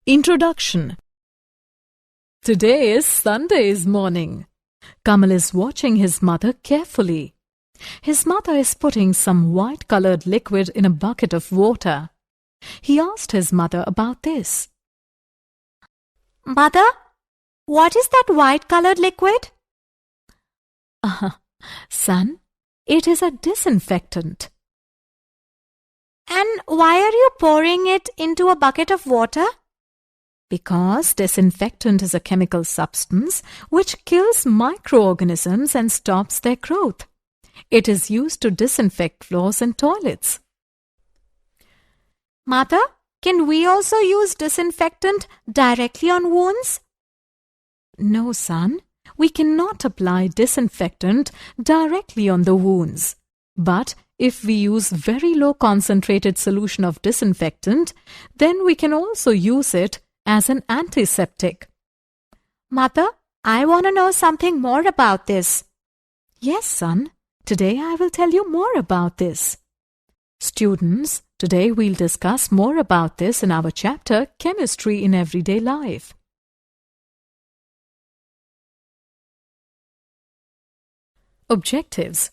Introduction. Today is Sunday's morning. Kamal is watching his mother carefully. His mother is putting some white-colored liquid in a bucket of water. He asked his mother about this. Mother, what is that white-colored liquid? Son, it is a disinfectant. And why are you pouring it into a bucket of water? Because disinfectant is a chemical substance which kills microorganisms and stops their growth. It is used to disinfect floors and toilets. Mother, can we also use disinfectant directly on wounds? No, son, we cannot apply disinfectant directly on the wounds. But if we use very low concentrated solution of disinfectant, then we can also use it as an antiseptic. Mother, I want to know something more about this. Yes, son. Today I will tell you more about this. Students, today we'll discuss more about this in our chapter Chemistry in Everyday Life. Objectives.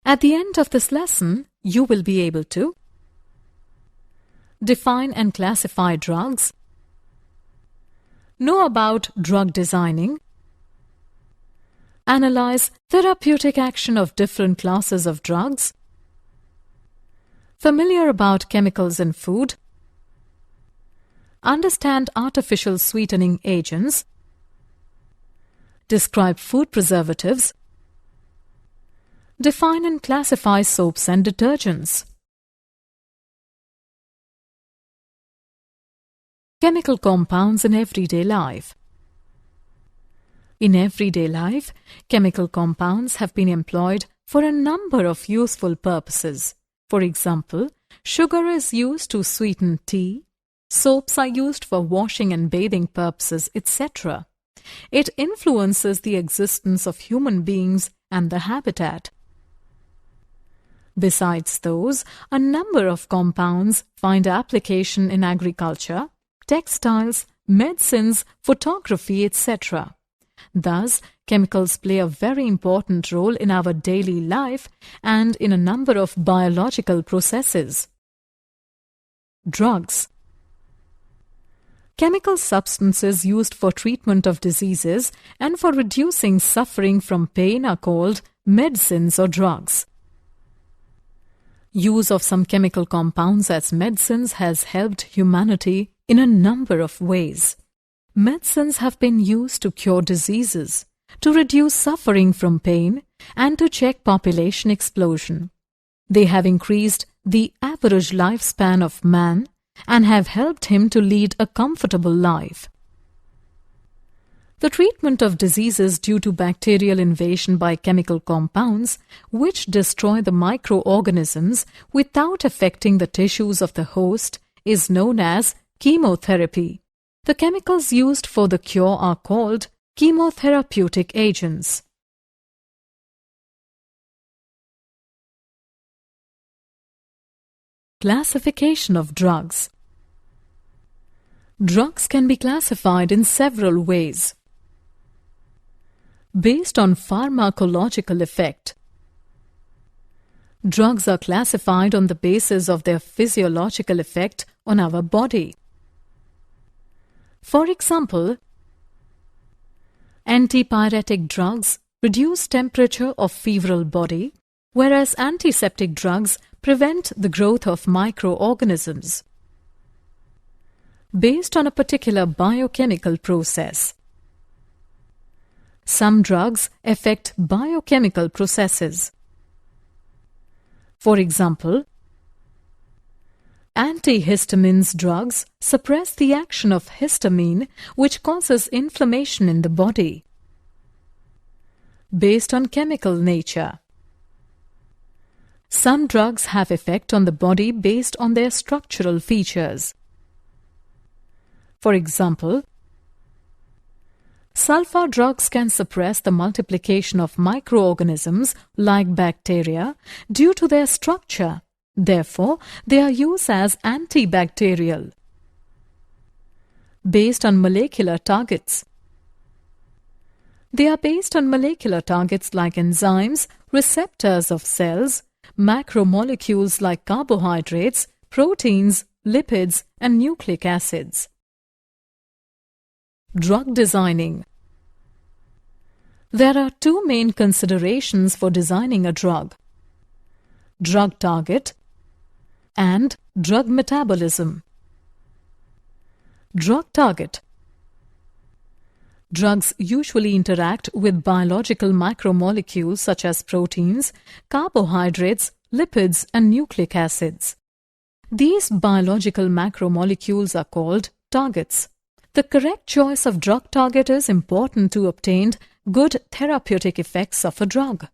At the end of this lesson, you will be able to define and classify drugs, know about drug designing, analyze therapeutic action of different classes of drugs, familiar about chemicals in food, understand artificial sweetening agents, describe food preservatives, define and classify soaps and detergents. Chemical compounds in everyday life. In everyday life, chemical compounds have been employed for a number of useful purposes. For example, sugar is used to sweeten tea, soaps are used for washing and bathing purposes, etc. It influences the existence of human beings and the habitat. Besides those, a number of compounds find application in agriculture, textiles, medicines, photography, etc. Thus, chemicals play a very important role in our daily life and in a number of biological processes. Drugs. Chemical substances used for treatment of diseases and for reducing suffering from pain are called medicines or drugs. Use of some chemical compounds as medicines has helped humanity in a number of ways. Medicines have been used to cure diseases, to reduce suffering from pain, and to check population explosion. They have increased the average lifespan of man and have helped him to lead a comfortable life. The treatment of diseases due to bacterial invasion by chemical compounds, which destroy the microorganisms without affecting the tissues of the host, is known as chemotherapy. The chemicals used for the cure are called chemotherapeutic agents. Classification of drugs. Drugs can be classified in several ways. Based on pharmacological effect. Drugs are classified on the basis of their physiological effect on our body. For example, antipyretic drugs reduce temperature of febrile body, whereas antiseptic drugs prevent the growth of microorganisms. Based on a particular biochemical process. Some drugs affect biochemical processes. For example, antihistamines drugs suppress the action of histamine, which causes inflammation in the body. Based on chemical nature. Some drugs have effect on the body based on their structural features. For example, sulfur drugs can suppress the multiplication of microorganisms like bacteria due to their structure. Therefore, they are used as antibacterial. based on molecular targets. They are based on molecular targets like enzymes, receptors of cells, macromolecules like carbohydrates, proteins, lipids, and nucleic acids. Drug designing. There are two main considerations for designing a drug: drug target and drug metabolism. Drug target. Drugs usually interact with biological macromolecules such as proteins, carbohydrates, lipids, and nucleic acids. These biological macromolecules are called targets. The correct choice of drug target is important to obtain good therapeutic effects of a drug.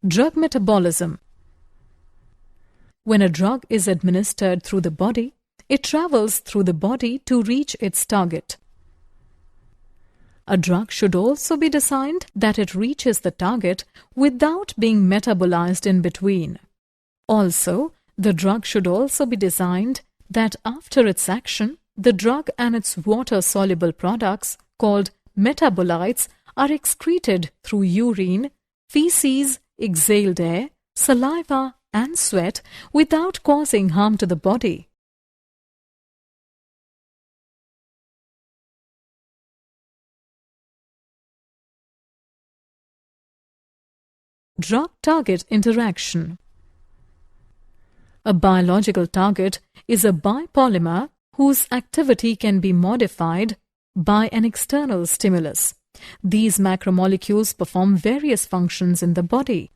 Drug metabolism. When a drug is administered through the body, it travels through the body to reach its target. A drug should also be designed that it reaches the target without being metabolized in between. Also, the drug should also be designed that after its action, the drug and its water-soluble products, called metabolites, are excreted through urine, feces, exhaled air, saliva, and sweat without causing harm to the body. Drug-target interaction. A biological target is a biopolymer whose activity can be modified by an external stimulus. These macromolecules perform various functions in the body.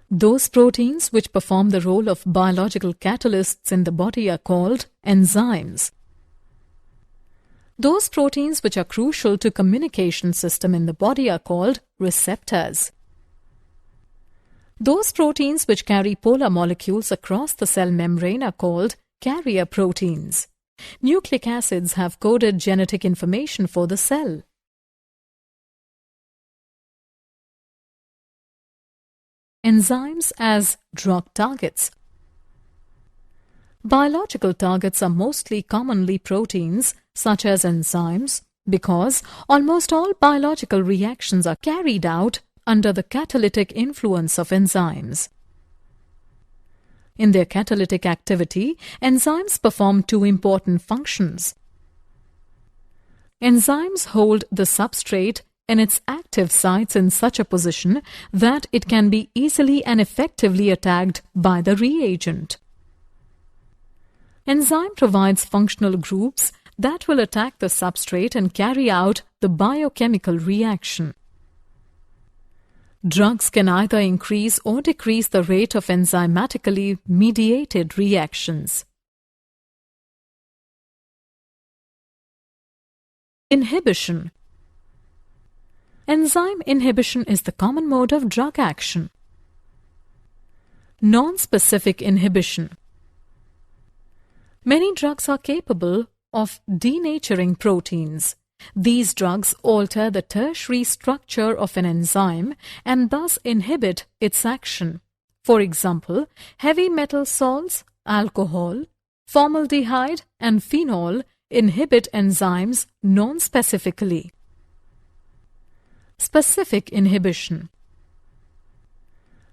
Those proteins which perform the role of biological catalysts in the body are called enzymes. Those proteins which are crucial to communication system in the body are called receptors. Those proteins which carry polar molecules across the cell membrane are called carrier proteins. Nucleic acids have coded genetic information for the cell. Enzymes as drug targets. Biological targets are mostly commonly proteins such as enzymes because almost all biological reactions are carried out under the catalytic influence of enzymes. In their catalytic activity, enzymes perform two important functions. Enzymes hold the substrate in its active sites in such a position that it can be easily and effectively attacked by the reagent. Enzyme provides functional groups that will attack the substrate and carry out the biochemical reaction. Drugs can either increase or decrease the rate of enzymatically mediated reactions. Inhibition. Enzyme inhibition is the common mode of drug action. Non-specific inhibition. Many drugs are capable of denaturing proteins. These drugs alter the tertiary structure of an enzyme and thus inhibit its action. For example, heavy metal salts, alcohol, formaldehyde, and phenol inhibit enzymes non-specifically. Specific inhibition.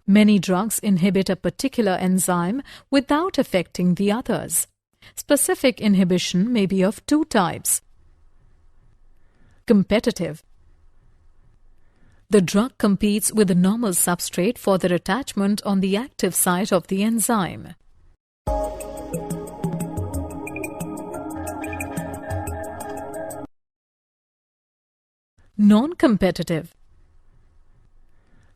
Many drugs inhibit a particular enzyme without affecting the others. Specific inhibition may be of two types. Competitive. The drug competes with the normal substrate for their attachment on the active site of the enzyme. Non-competitive.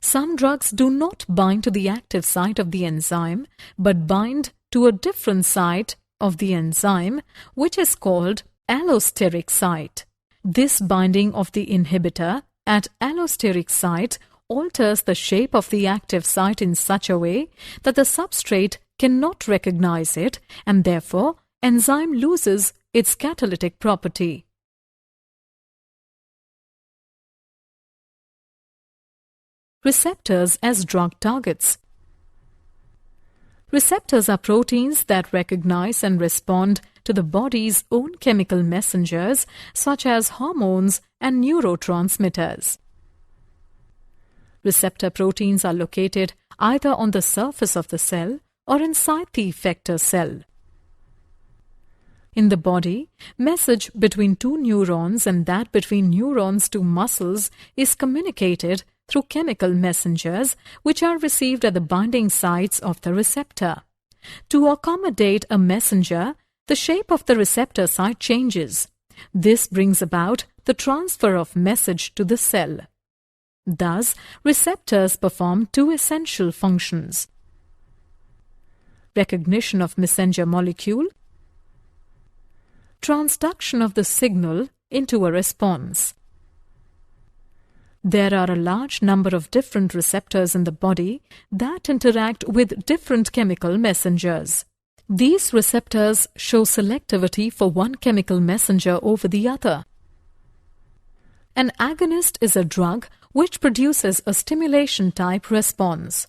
Some drugs do not bind to the active site of the enzyme but bind to a different site of the enzyme, which is called allosteric site. This binding of the inhibitor at allosteric site alters the shape of the active site in such a way that the substrate cannot recognize it and therefore enzyme loses its catalytic property. Receptors as drug targets. Receptors are proteins that recognize and respond to the body's own chemical messengers such as hormones and neurotransmitters. Receptor proteins are located either on the surface of the cell or inside the effector cell. In the body, message between two neurons and that between neurons to muscles is communicated through chemical messengers which are received at the binding sites of the receptor. To accommodate a messenger, the shape of the receptor site changes. This brings about the transfer of message to the cell. Thus, receptors perform two essential functions: recognition of messenger molecule, transduction of the signal into a response. There are a large number of different receptors in the body that interact with different chemical messengers. These receptors show selectivity for one chemical messenger over the other. An agonist is a drug which produces a stimulation-type response.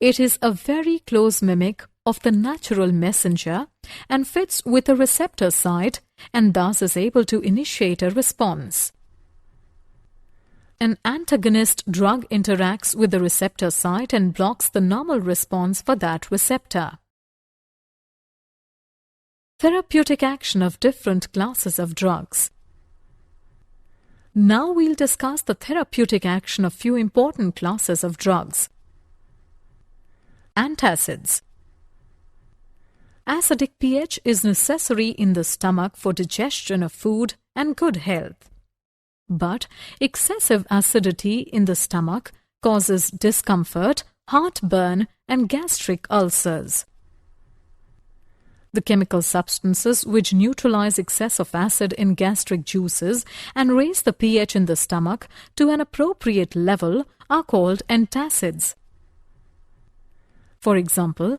It is a very close mimic of the natural messenger and fits with the receptor site and thus is able to initiate a response. An antagonist drug interacts with the receptor site and blocks the normal response for that receptor. Therapeutic action of different classes of drugs. Now we'll discuss the therapeutic action of few important classes of drugs. Antacids. Acidic pH is necessary in the stomach for digestion of food and good health. But excessive acidity in the stomach causes discomfort, heartburn, and gastric ulcers. The chemical substances which neutralize excess of acid in gastric juices and raise the pH in the stomach to an appropriate level are called antacids. For example,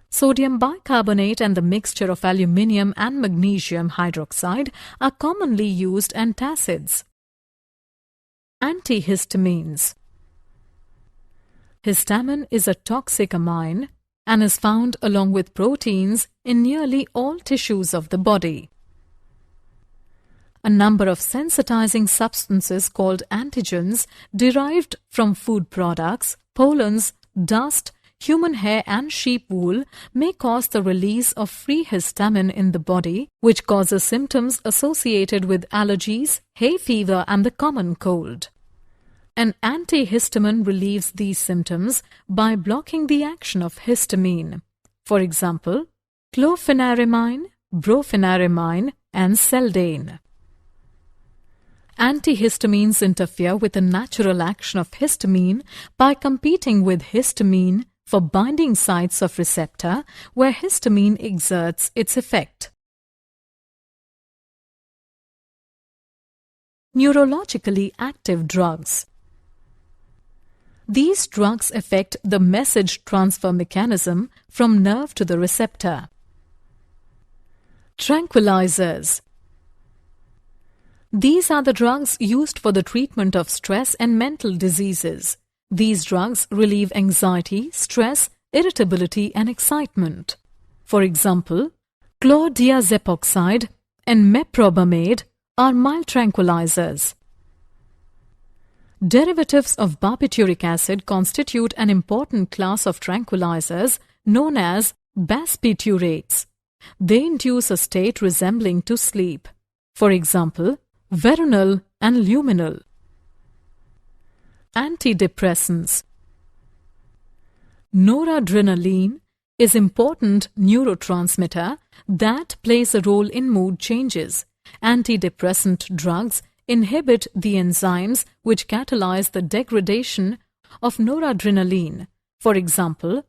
sodium bicarbonate and the mixture of aluminium and magnesium hydroxide are commonly used antacids. Antihistamines. Histamine is a toxic amine and is found along with proteins in nearly all tissues of the body. A number of sensitizing substances called antigens derived from food products, pollens, dust, human hair and sheep wool may cause the release of free histamine in the body, which causes symptoms associated with allergies, hay fever and the common cold. An antihistamine relieves these symptoms by blocking the action of histamine. For example, chlorpheniramine, brompheniramine and Seldane. Antihistamines interfere with the natural action of histamine by competing with histamine for binding sites of receptor where histamine exerts its effect. Neurologically active drugs. These drugs affect the message transfer mechanism from nerve to the receptor. Tranquilizers. These are the drugs used for the treatment of stress and mental diseases. These drugs relieve anxiety, stress, irritability and excitement. For example, chlordiazepoxide and meprobamate are mild tranquilizers. Derivatives of barbituric acid constitute an important class of tranquilizers known as barbiturates. They induce a state resembling to sleep. For example, Veronal and Luminal. Antidepressants. Noradrenaline is important neurotransmitter that plays a role in mood changes. Antidepressant drugs inhibit the enzymes which catalyze the degradation of noradrenaline. For example,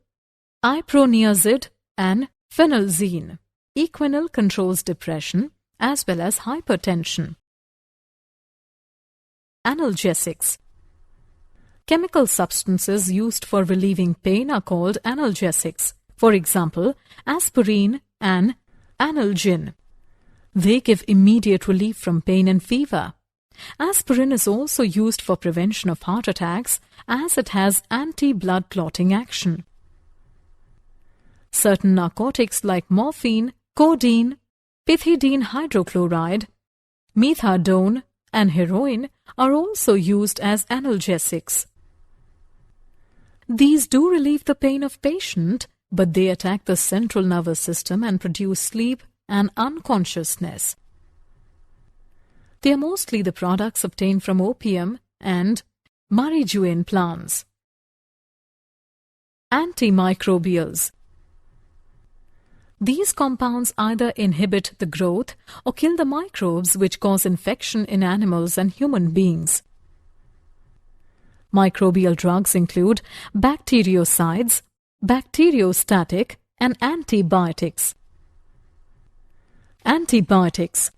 iproniazid and phenelzine. Equinol controls depression as well as hypertension. Analgesics. Chemical substances used for relieving pain are called analgesics. For example, aspirin and analgin. They give immediate relief from pain and fever. Aspirin is also used for prevention of heart attacks as it has anti-blood clotting action. Certain narcotics like morphine, codeine, pethidine hydrochloride, methadone, and heroin are also used as analgesics. These do relieve the pain of patient, but they attack the central nervous system and produce sleep and unconsciousness. They are mostly the products obtained from opium and marijuana plants. Antimicrobials. These compounds either inhibit the growth or kill the microbes which cause infection in animals and human beings. Microbial drugs include bactericides, bacteriostatic, and antibiotics. Antibiotics.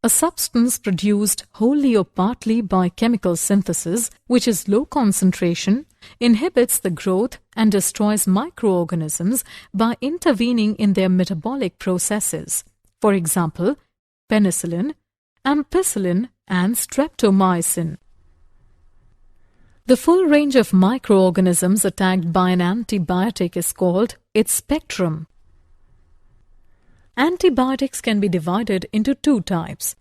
A substance produced wholly or partly by chemical synthesis, which is low concentration, inhibits the growth and destroys microorganisms by intervening in their metabolic processes. For example, penicillin, ampicillin, and streptomycin. The full range of microorganisms attacked by an antibiotic is called its spectrum. Antibiotics can be divided into two types.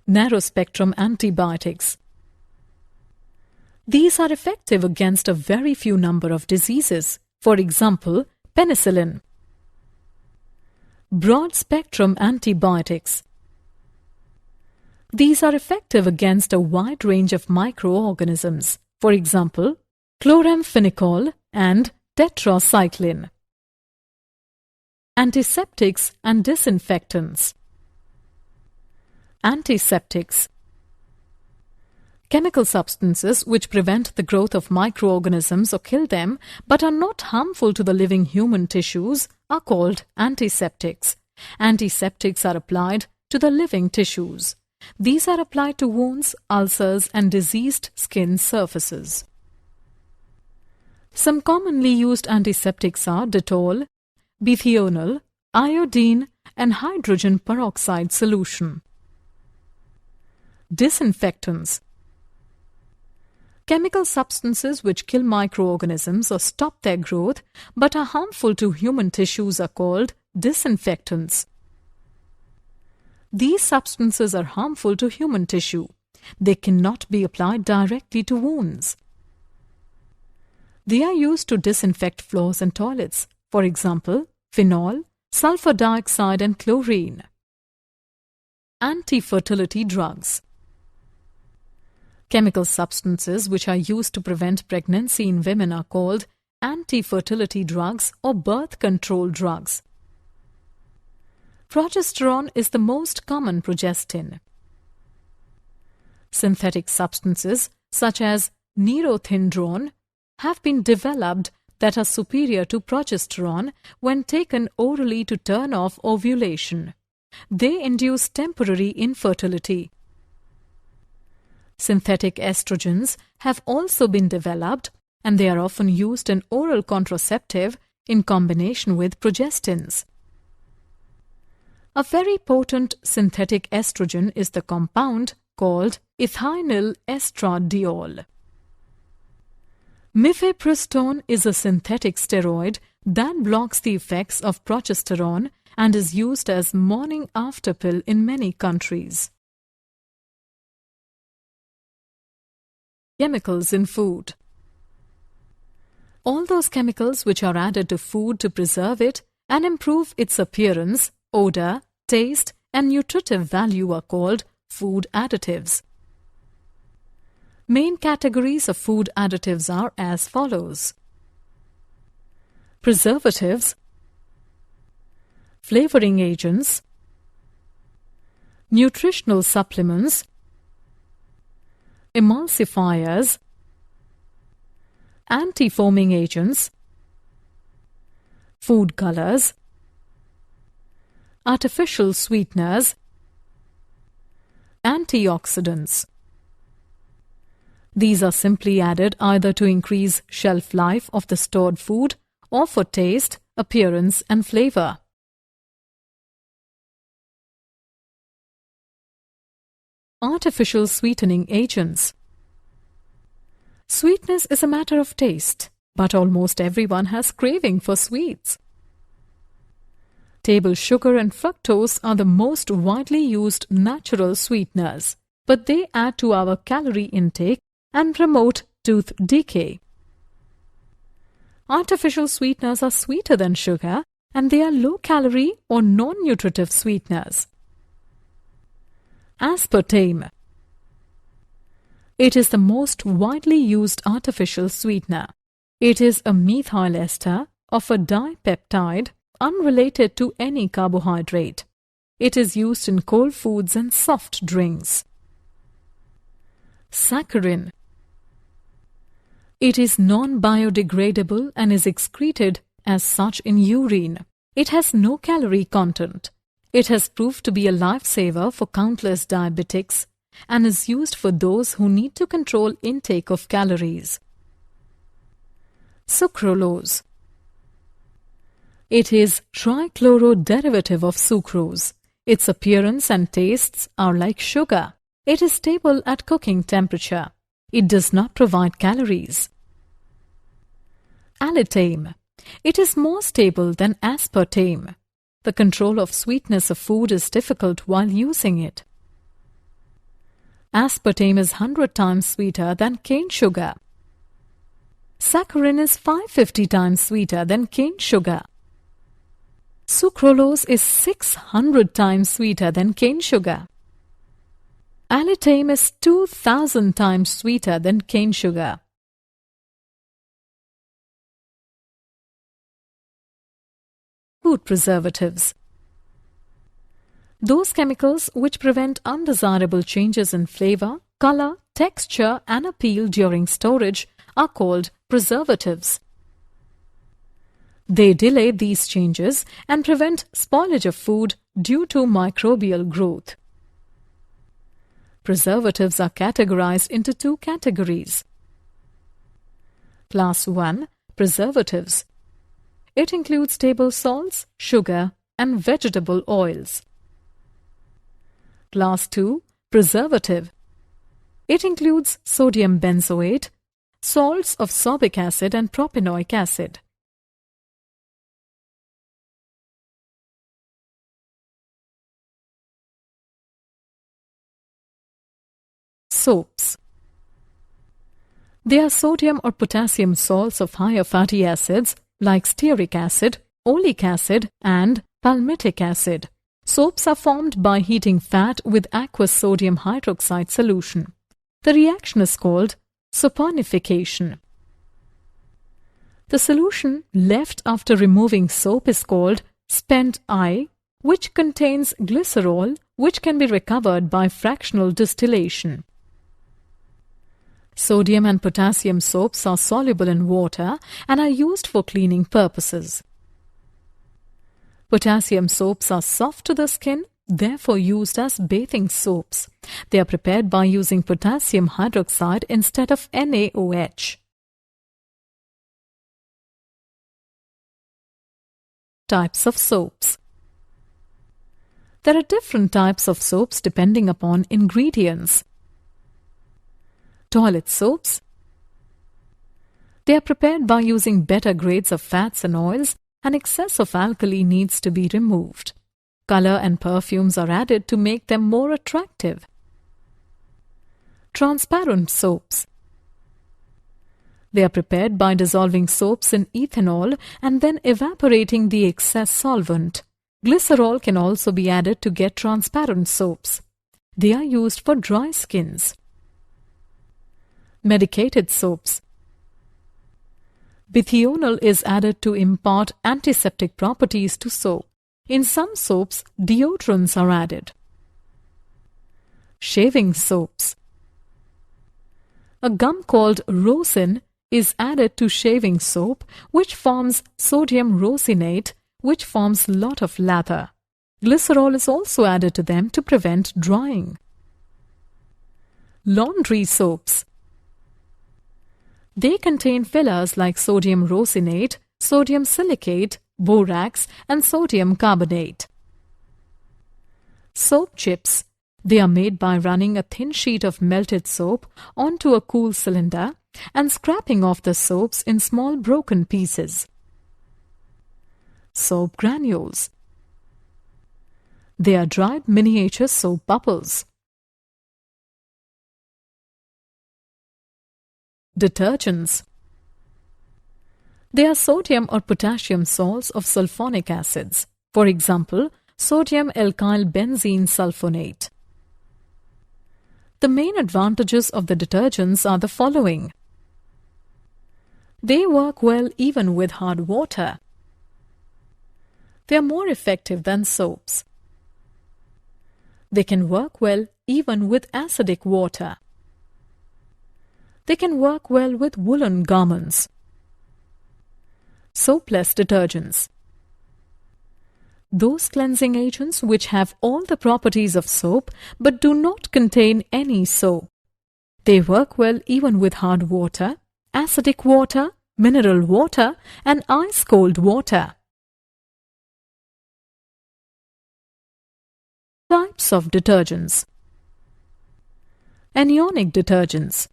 Narrow-spectrum antibiotics. These are effective against a very few number of diseases, for example, penicillin. Broad-spectrum antibiotics. These are effective against a wide range of microorganisms, for example, chloramphenicol and tetracycline. Antiseptics and disinfectants. Antiseptics. Chemical substances which prevent the growth of microorganisms or kill them but are not harmful to the living human tissues are called antiseptics. Antiseptics are applied to the living tissues. These are applied to wounds, ulcers, and diseased skin surfaces. Some commonly used antiseptics are Dettol, bithionol, iodine, and hydrogen peroxide solution. Disinfectants. Chemical substances which kill microorganisms or stop their growth but are harmful to human tissues are called disinfectants. These substances are harmful to human tissue. They cannot be applied directly to wounds. They are used to disinfect floors and toilets, for example, phenol, sulfur dioxide, and chlorine. Antifertility drugs. Chemical substances which are used to prevent pregnancy in women are called antifertility drugs or birth control drugs. Progesterone is the most common progestin. Synthetic substances such as neurothindrone have been developed that are superior to progesterone when taken orally to turn off ovulation. They induce temporary infertility. Synthetic estrogens have also been developed and they are often used in oral contraceptive in combination with progestins. A very potent synthetic estrogen is the compound called ethinyl estradiol. Mifepristone is a synthetic steroid that blocks the effects of progesterone and is used as morning after pill in many countries. Chemicals in food. All those chemicals which are added to food to preserve it and improve its appearance, odor, taste, and nutritive value are called food additives. Main categories of food additives are as follows: preservatives, flavoring agents, nutritional supplements, emulsifiers, anti-foaming agents, food colors, artificial sweeteners, antioxidants. These are simply added either to increase shelf life of the stored food or for taste, appearance, and flavor. Artificial sweetening agents. Sweetness is a matter of taste, but almost everyone has craving for sweets. Table sugar and fructose are the most widely used natural sweeteners, but they add to our calorie intake and promote tooth decay. Artificial sweeteners are sweeter than sugar, and they are low-calorie or non-nutritive sweeteners. Aspartame. It is the most widely used artificial sweetener. It is a methyl ester of a dipeptide unrelated to any carbohydrate. It is used in cold foods and soft drinks. Saccharin. It is non-biodegradable and is excreted as such in urine. It has no calorie content. It has proved to be a lifesaver for countless diabetics and is used for those who need to control intake of calories. Sucralose. It is trichloro-derivative of sucrose. Its appearance and tastes are like sugar. It is stable at cooking temperature. It does not provide calories. Allitame. It is more stable than aspartame. The control of sweetness of food is difficult while using it. Aspartame is 100 times sweeter than cane sugar. Saccharin is 550 times sweeter than cane sugar. Sucralose is 600 times sweeter than cane sugar. Allitame is 2000 times sweeter than cane sugar. Food preservatives. Those chemicals which prevent undesirable changes in flavor, color, texture and appeal during storage are called preservatives. They delay these changes and prevent spoilage of food due to microbial growth. Preservatives are categorized into two categories. Class 1. Preservatives. It includes table salts, sugar, and vegetable oils. Class 2. Preservative. It includes sodium benzoate, salts of sorbic acid and propanoic acid. Soaps. They are sodium or potassium salts of higher fatty acids like stearic acid, oleic acid and palmitic acid. Soaps are formed by heating fat with aqueous sodium hydroxide solution. The reaction is called saponification. The solution left after removing soap is called spent I, which contains glycerol, which can be recovered by fractional distillation. Sodium and potassium soaps are soluble in water and are used for cleaning purposes. Potassium soaps are soft to the skin, therefore used as bathing soaps. They are prepared by using potassium hydroxide instead of NaOH. Types of soaps. There are different types of soaps depending upon ingredients. Toilet soaps. They are prepared by using better grades of fats and oils, and excess of alkali needs to be removed. Color and perfumes are added to make them more attractive. Transparent soaps. They are prepared by dissolving soaps in ethanol and then evaporating the excess solvent. Glycerol can also be added to get transparent soaps. They are used for dry skins. Medicated soaps. Bithionol is added to impart antiseptic properties to soap. In some soaps, deodorants are added. Shaving soaps. A gum called rosin is added to shaving soap, which forms sodium rosinate, which forms lot of lather. Glycerol is also added to them to prevent drying. Laundry soaps. They contain fillers like sodium rosinate, sodium silicate, borax, and sodium carbonate. Soap chips. They are made by running a thin sheet of melted soap onto a cool cylinder and scraping off the soaps in small broken pieces. Soap granules. They are dried miniature soap bubbles. Detergents. They are sodium or potassium salts of sulfonic acids. For example, sodium alkyl benzene sulfonate. The main advantages of the detergents are the following. They work well even with hard water. They are more effective than soaps. They can work well even with acidic water. They can work well with woolen garments. Soapless detergents. Those cleansing agents which have all the properties of soap but do not contain any soap. They work well even with hard water, acidic water, mineral water, and ice-cold water. Types of detergents. Anionic detergents.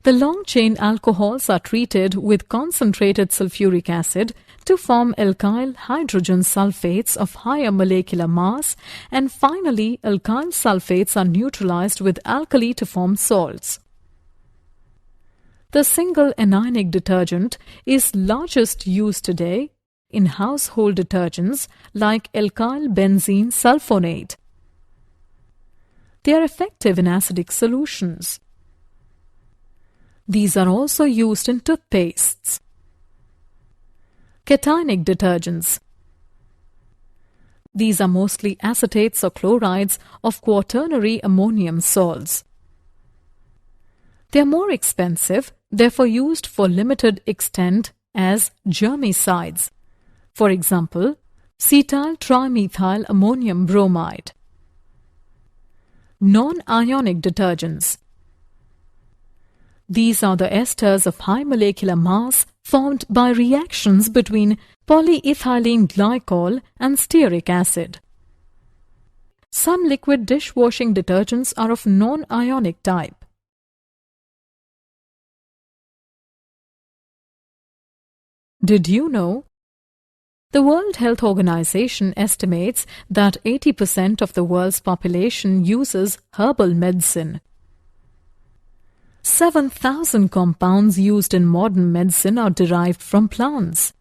The long-chain alcohols are treated with concentrated sulfuric acid to form alkyl hydrogen sulfates of higher molecular mass, and finally alkyl sulfates are neutralized with alkali to form salts. The single anionic detergent is largest used today in household detergents like alkyl benzene sulfonate. They are effective in acidic solutions. These are also used in toothpastes. Cationic detergents. These are mostly acetates or chlorides of quaternary ammonium salts. They are more expensive, therefore used for limited extent as germicides. For example, cetyl trimethyl ammonium bromide. Non-ionic detergents. These are the esters of high molecular mass formed by reactions between polyethylene glycol and stearic acid. Some liquid dishwashing detergents are of non-ionic type. Did you know? The World Health Organization estimates that 80% of the world's population uses herbal medicine. 7,000 compounds used in modern medicine are derived from plants.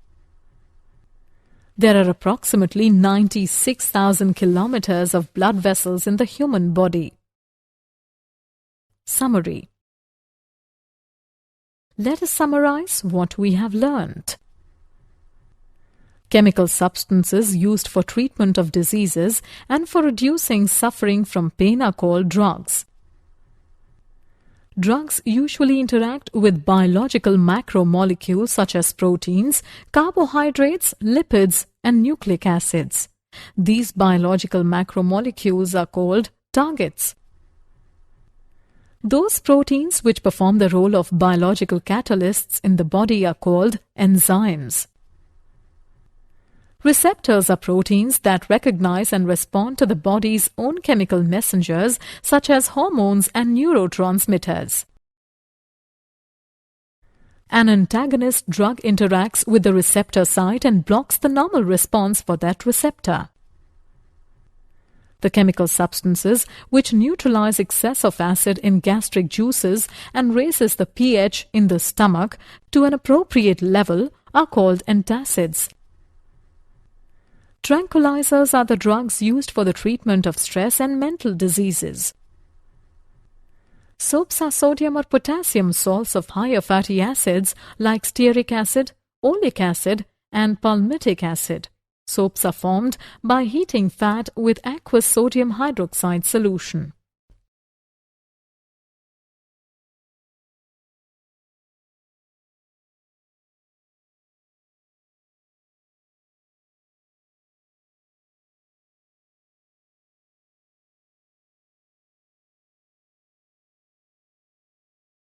There are approximately 96,000 kilometers of blood vessels in the human body. Summary. Let us summarize what we have learned. Chemical substances used for treatment of diseases and for reducing suffering from pain are called drugs. Drugs usually interact with biological macromolecules such as proteins, carbohydrates, lipids, and nucleic acids. These biological macromolecules are called targets. Those proteins which perform the role of biological catalysts in the body are called enzymes. Receptors are proteins that recognize and respond to the body's own chemical messengers such as hormones and neurotransmitters. An antagonist drug interacts with the receptor site and blocks the normal response for that receptor. The chemical substances which neutralize excess of acid in gastric juices and raises the pH in the stomach to an appropriate level are called antacids. Tranquilizers are the drugs used for the treatment of stress and mental diseases. Soaps are sodium or potassium salts of higher fatty acids like stearic acid, oleic acid, and palmitic acid. Soaps are formed by heating fat with aqueous sodium hydroxide solution.